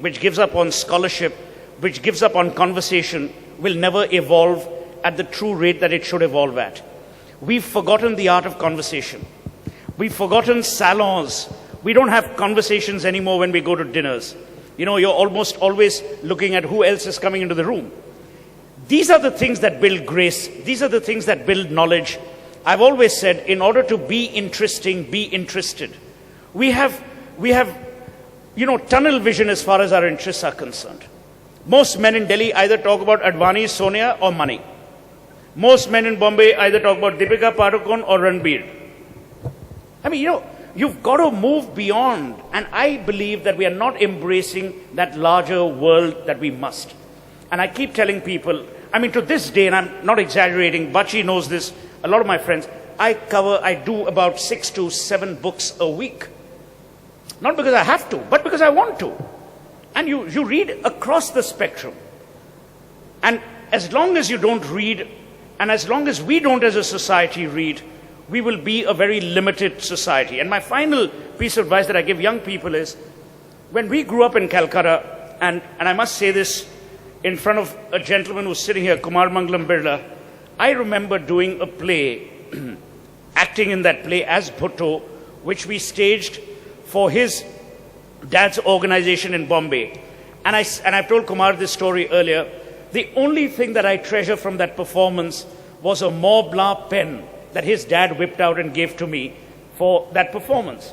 which gives up on scholarship, which gives up on conversation, will never evolve at the true rate that it should evolve at. We've forgotten the art of conversation. We've forgotten salons. We don't have conversations anymore when we go to dinners. You know, you're almost always looking at who else is coming into the room. These are the things that build grace. These are the things that build knowledge. I've always said, in order to be interesting, be interested. We have, you know, tunnel vision as far as our interests are concerned. Most men in Delhi either talk about Advani, Sonia, or money. Most men in Bombay either talk about Deepika Padukone or Ranbir. I mean, you know, you've got to move beyond. And I believe that we are not embracing that larger world that we must. And I keep telling people, I mean, to this day, and I'm not exaggerating, Bachi knows this, a lot of my friends, I do about 6 to 7 books a week. Not because I have to, but because I want to. And you read across the spectrum. And as long as you don't read, and as long as we don't as a society read, we will be a very limited society. And my final piece of advice that I give young people is, when we grew up in Calcutta, and I must say this in front of a gentleman who's sitting here, Kumar Mangalam Birla, I remember doing a play, acting in that play as Bhutto, which we staged for his dad's organization in Bombay. And I've told Kumar this story earlier. The only thing that I treasure from that performance was a Mont Blanc pen that his dad whipped out and gave to me for that performance.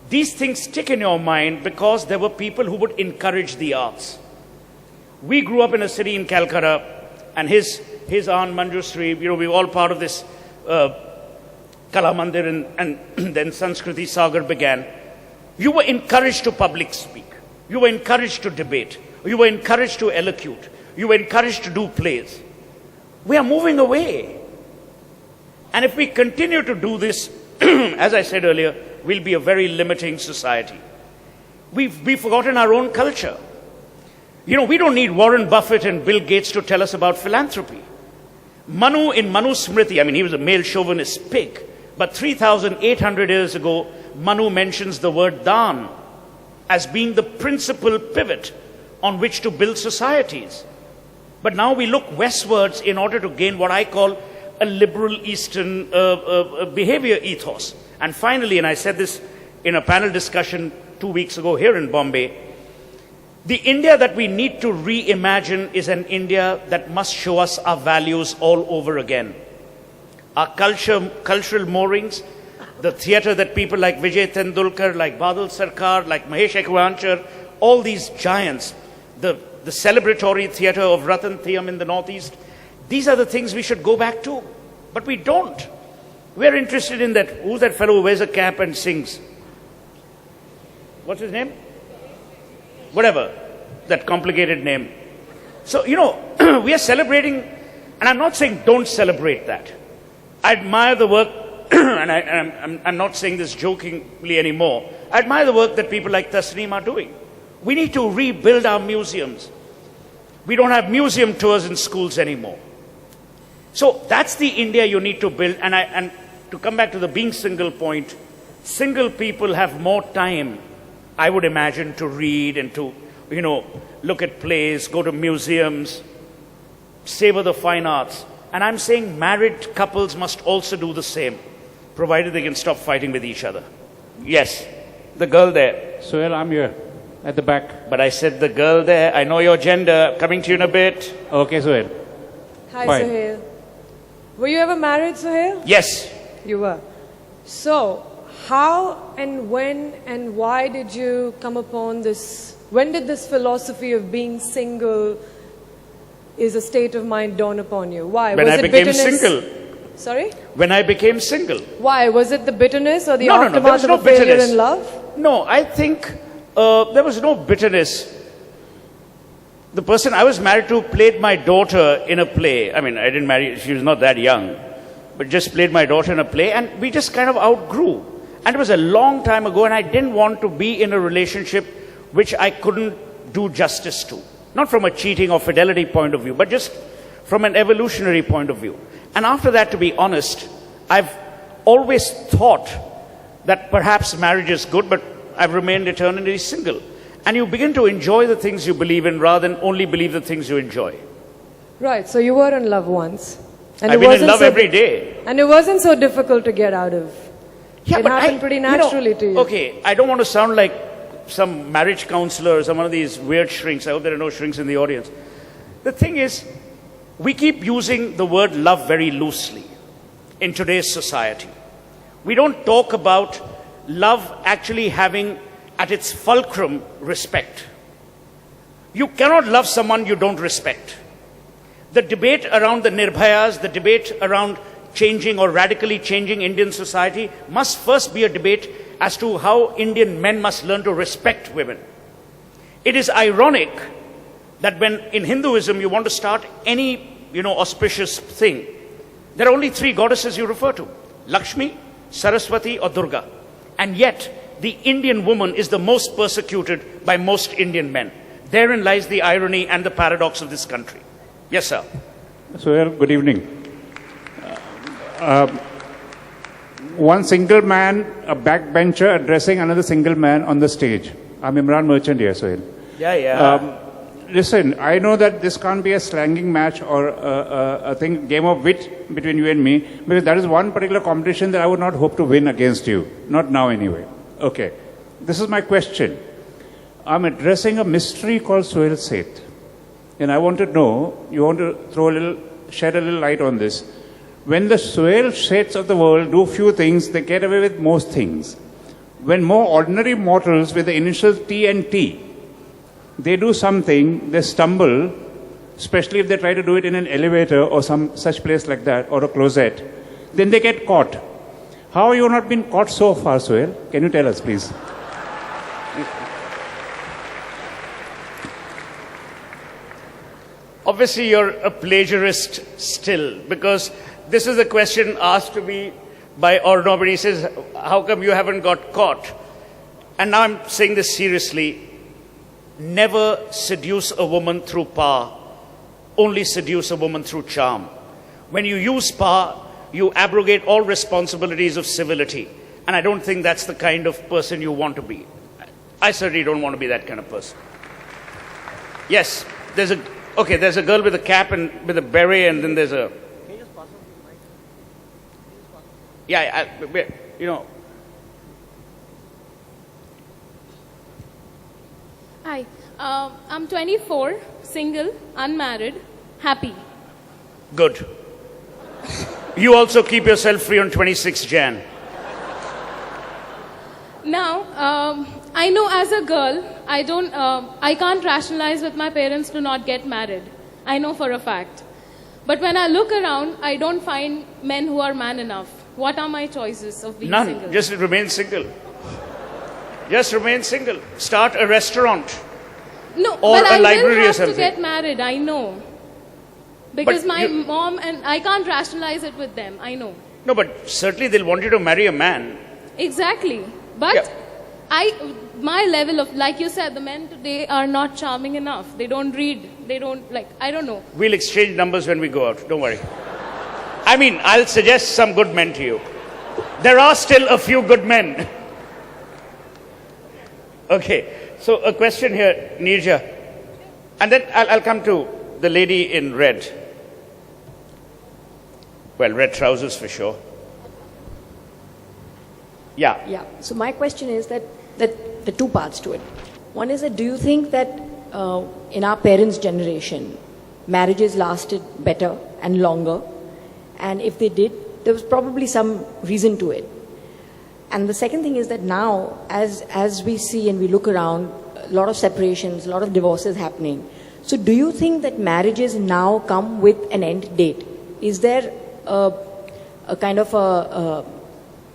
These things stick in your mind because there were people who would encourage the arts. We grew up in a city in Calcutta, and his aunt Manju Sri, you know, we were all part of this Kala Mandir, and then Sanskriti Sagar began. You were encouraged to public speak. You were encouraged to debate. You were encouraged to elocute. You were encouraged to do plays. We are moving away. And if we continue to do this, as I said earlier, we'll be a very limiting society. We've forgotten our own culture. You know, we don't need Warren Buffett and Bill Gates to tell us about philanthropy. Manu in Manu Smriti, I mean, he was a male chauvinist pig, but 3,800 years ago, Manu mentions the word Daan as being the principal pivot on which to build societies. But now we look westwards in order to gain what I call a liberal Eastern behavior ethos. And finally, and I said this in a panel discussion 2 weeks ago here in Bombay, the India that we need to reimagine is an India that must show us our values all over again. Our cultural moorings, the theatre that people like Vijay Tendulkar, like Badal Sarkar, like Mahesh Ekwanchar, all these giants, the celebratory theatre of Ratan Thiyam in the Northeast, these are the things we should go back to. But we don't. We're interested in that, who's that fellow who wears a cap and sings? What's his name? Whatever, that complicated name. So, you know, we are celebrating, and I'm not saying don't celebrate that. I admire the work, and I'm not saying this jokingly anymore. I admire the work that people like Tasneem are doing. We need to rebuild our museums. We don't have museum tours in schools anymore. So that's the India you need to build. And to come back to the being single point, single people have more time, I would imagine, to read and to, you know, look at plays, go to museums, savor the fine arts. And I'm saying married couples must also do the same, provided they can stop fighting with each other. Yes, the girl there. Sohail, I'm here, at the back. But I said the girl there, I know your gender, coming to you in a bit. Okay, Sohail. Hi, Fine. Sohail. Were you ever married, Sohail? Yes. You were. So, how and when and why did you come upon this? When did this philosophy of being single is a state of mind dawn upon you? Why? When was I it became bitterness? single. Sorry? When I became single. Why? Was it the bitterness or the No, there aftermath was no of a failure bitterness. in love? No, I think there was no bitterness. The person I was married to played my daughter in a play. I mean, I didn't marry, she was not that young, but just played my daughter in a play, and we just kind of outgrew. And it was a long time ago, and I didn't want to be in a relationship which I couldn't do justice to. Not from a cheating or fidelity point of view, but just from an evolutionary point of view. And after that, to be honest, I've always thought that perhaps marriage is good, but I've remained eternally single. And you begin to enjoy the things you believe in rather than only believe the things you enjoy. Right, so you were in love once. And I've it been in wasn't love so every day. And it wasn't so difficult to get out of. Yeah, It but happened pretty naturally to you. Okay, I don't want to sound like some marriage counselor or some one of these weird shrinks. I hope there are no shrinks in the audience. The thing is, we keep using the word love very loosely in today's society. We don't talk about love actually having at its fulcrum respect. You cannot love someone you don't respect. The debate around the Nirbhayas, the debate around changing or radically changing Indian society must first be a debate as to how Indian men must learn to respect women. It is ironic that when in Hinduism you want to start any, auspicious thing, there are only three goddesses you refer to: Lakshmi, Saraswati or Durga. And yet, the Indian woman is the most persecuted by most Indian men. Therein lies the irony and the paradox of this country. Yes, sir. Suhail, good evening. One single man, a backbencher addressing another single man on the stage. I'm Imran Merchant here, Suhail. Yeah. Listen, I know that this can't be a slanging match or a game of wit between you and me, because that is one particular competition that I would not hope to win against you. Not now anyway. Okay. This is my question. I'm addressing a mystery called Suhail Seth. And I want to know, you want to shed a little light on this. When the Suhail Seths of the world do few things, they get away with most things. When more ordinary mortals with the initials T and T, they do something, they stumble, especially if they try to do it in an elevator or some such place like that, or a closet, then they get caught. How have you not been caught so far, Suhail? Can you tell us, please? Obviously, you're a plagiarist still, because this is a question asked to me by Arnab, and he says, how come you haven't got caught? And now I'm saying this seriously. Never seduce a woman through power. Only seduce a woman through charm. When you use power, you abrogate all responsibilities of civility. And I don't think that's the kind of person you want to be. I certainly don't want to be that kind of person. Yes, there's a girl with a cap and with a beret, and then there's a... Can you just pass on the mic? Hi, I'm 24, single, unmarried, happy. Good. You also keep yourself free on 26 Jan. Now, I know as a girl, I can't rationalize with my parents to not get married. I know for a fact. But when I look around, I don't find men who are man enough. What are my choices of being single? None. Just remain single. Just remain single. Start a restaurant. No, or but a library I will or have something. to get married, I know. Because But my mom and I can't rationalize it with them, I know. No, but certainly they'll want you to marry a man. Exactly. But Yeah. my level of, like you said, the men today are not charming enough. They don't read. They don't, I don't know. We'll exchange numbers when we go out. Don't worry. I mean, I'll suggest some good men to you. There are still a few good men. Okay. So a question here, Nirja. And then I'll come to the lady in red. Well, red trousers for sure. Yeah. Yeah. So my question is that the two parts to it. One is that do you think that in our parents' generation, marriages lasted better and longer? And if they did, there was probably some reason to it. And the second thing is that now, as we see and we look around, a lot of separations, a lot of divorces happening. So do you think that marriages now come with an end date? Is there a kind of a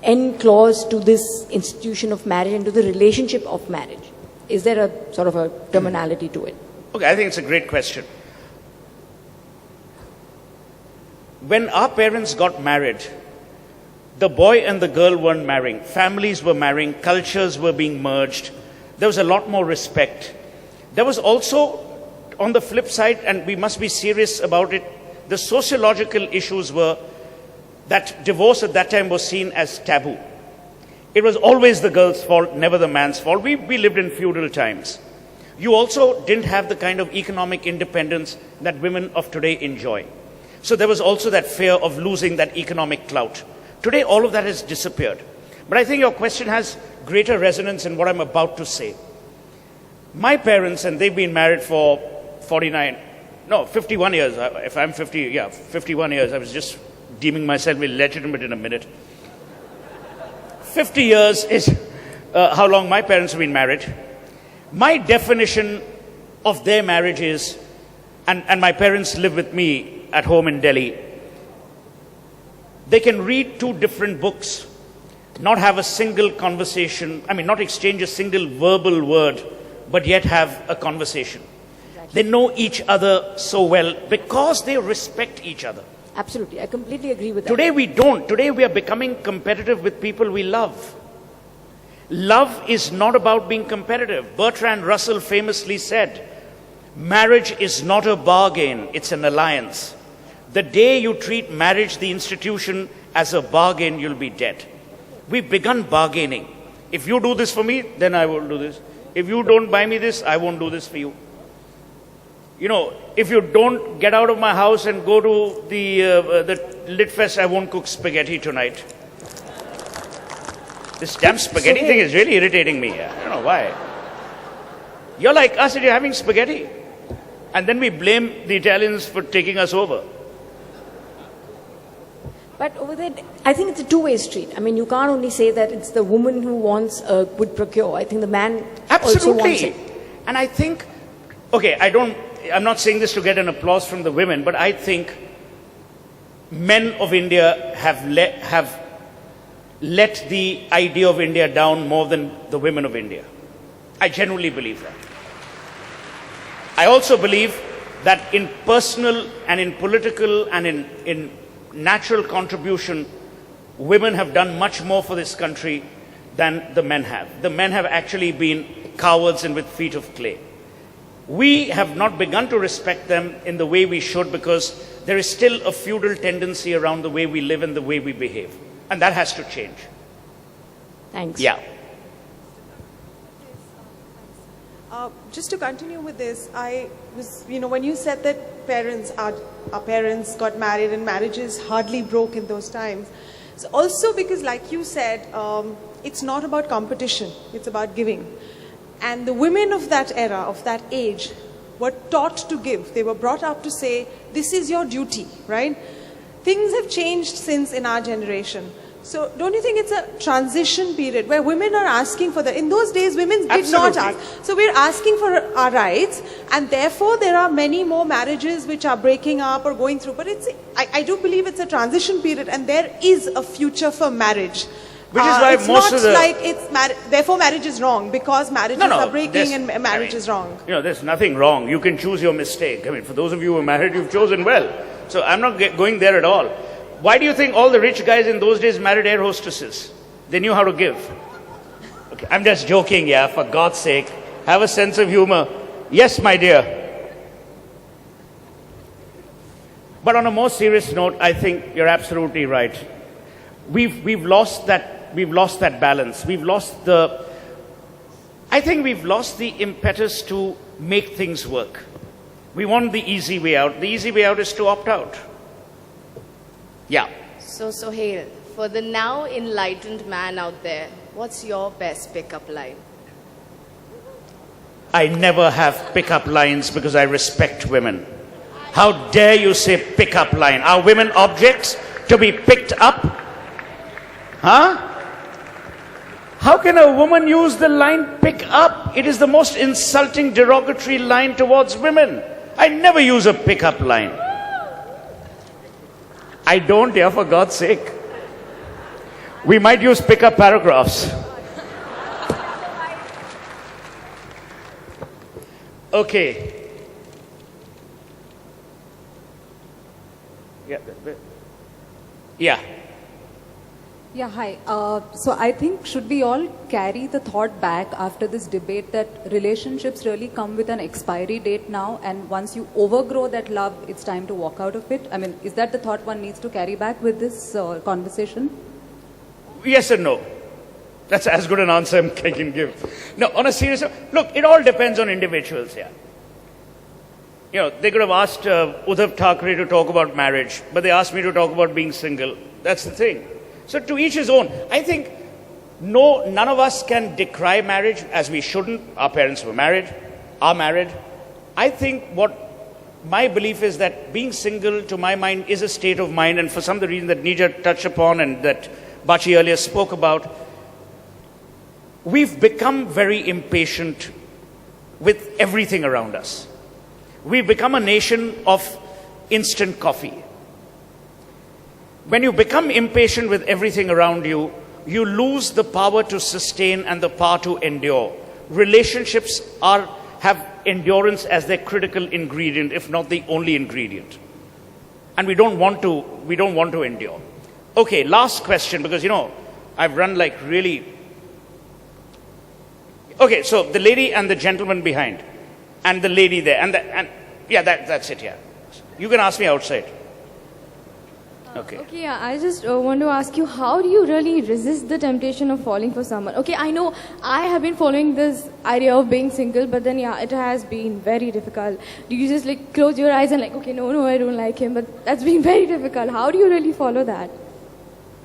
end clause to this institution of marriage and to the relationship of marriage? Is there a sort of a terminology to it? Okay, I think it's a great question. When our parents got married, the boy and the girl weren't marrying. Families were marrying. Cultures were being merged. There was a lot more respect. There was also, on the flip side, and we must be serious about it, the sociological issues were that divorce at that time was seen as taboo. It was always the girl's fault, never the man's fault. We lived in feudal times. You also didn't have the kind of economic independence that women of today enjoy. So there was also that fear of losing that economic clout. Today, all of that has disappeared. But I think your question has greater resonance in what I'm about to say. My parents, and they've been married for 51 years. If I'm 51 years. I was just deeming myself illegitimate in a minute. 50 years is how long my parents have been married. My definition of their marriage is, and my parents live with me at home in Delhi, they can read two different books, not have a single conversation, not exchange a single verbal word, but yet have a conversation. Exactly. They know each other so well because they respect each other. Absolutely. I completely agree with that. Today we don't. Today we are becoming competitive with people we love. Love is not about being competitive. Bertrand Russell famously said, marriage is not a bargain, it's an alliance. The day you treat marriage, the institution, as a bargain, you'll be dead. We've begun bargaining. If you do this for me, then I will do this. If you don't buy me this, I won't do this for you. You know, if you don't get out of my house and go to the Lit Fest, I won't cook spaghetti tonight. This damn spaghetti thing is really irritating me. I don't know why. You're like us and you're having spaghetti. And then we blame the Italians for taking us over. But over there, I think it's a two-way street. I mean, you can't only say that it's the woman who wants a quid pro quo. I think the man also wants it. And I think, okay, I'm not saying this to get an applause from the women, but I think men of India have let the idea of India down more than the women of India. I genuinely believe that. I also believe that in personal and in political and in natural contribution, women have done much more for this country than the men have. The men have actually been cowards and with feet of clay. We have not begun to respect them in the way we should because there is still a feudal tendency around the way we live and the way we behave. And that has to change. Thanks. Yeah. Just to continue with this, I was, when you said that our parents got married and marriages hardly broke in those times. It's also because, like you said, it's not about competition, it's about giving. And the women of that era, of that age, were taught to give. They were brought up to say, this is your duty, right? Things have changed since in our generation. So don't you think it's a transition period where women are asking for in those days women did not ask. So we're asking for our rights and therefore there are many more marriages which are breaking up or going through. But I do believe it's a transition period and there is a future for marriage. Which is why it's most not of the... like therefore marriage is wrong because marriages are breaking and marriage is wrong. There's nothing wrong. You can choose your mistake. For those of you who are married, you've chosen well. So I'm not going there at all. Why do you think all the rich guys in those days married air hostesses? They knew how to give. Okay, I'm just joking, for God's sake. Have a sense of humor. Yes, my dear. But on a more serious note, I think you're absolutely right. We've lost that balance. I think we've lost the impetus to make things work. We want the easy way out. The easy way out is to opt out. Yeah. So Sohail, for the now enlightened man out there, what's your best pickup line? I never have pickup lines because I respect women. How dare you say pickup line? Are women objects to be picked up? Huh? How can a woman use the line pick up? It is the most insulting, derogatory line towards women. I never use a pickup line. I don't, for God's sake. We might use pick-up paragraphs. Okay. Yeah. Yeah, hi. So I think should we all carry the thought back after this debate that relationships really come with an expiry date now and once you overgrow that love, it's time to walk out of it? Is that the thought one needs to carry back with this conversation? Yes and no. That's as good an answer I can give. No, on a serious note, look, it all depends on individuals, yeah. You know, they could have asked Uddhav Thackeray to talk about marriage, but they asked me to talk about being single. That's the thing. So to each his own. I think none of us can decry marriage, as we shouldn't. Our parents were married, are married. I think what my belief is that being single, to my mind, is a state of mind, and for some of the reasons that Nija touched upon and that Bachi earlier spoke about, we've become very impatient with everything around us. We've become a nation of instant coffee. When you become impatient with everything around you, you lose the power to sustain and the power to endure. Relationships have endurance as their critical ingredient, if not the only ingredient. And we don't want to endure. Okay, last question, because I've run like really. Okay, so the lady and the gentleman behind, and the lady there, that's it, yeah. You can ask me outside. Okay. Okay, yeah, I just want to ask you, how do you really resist the temptation of falling for someone? Okay, I know I have been following this idea of being single, but then it has been very difficult. Do you just like close your eyes and like, okay, no, I don't like him, but that's been very difficult. How do you really follow that?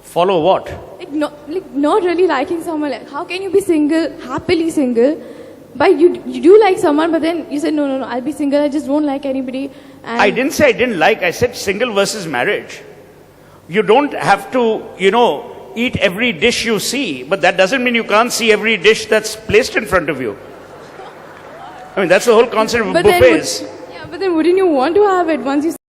Follow what? Not really liking someone. Like, how can you be single, happily single, but you do like someone, but then you said, no, I'll be single, I just won't like anybody. And I didn't say I didn't like, I said single versus marriage. You don't have to, eat every dish you see, but that doesn't mean you can't see every dish that's placed in front of you. I mean, that's the whole concept of buffets. But then wouldn't you want to have it once you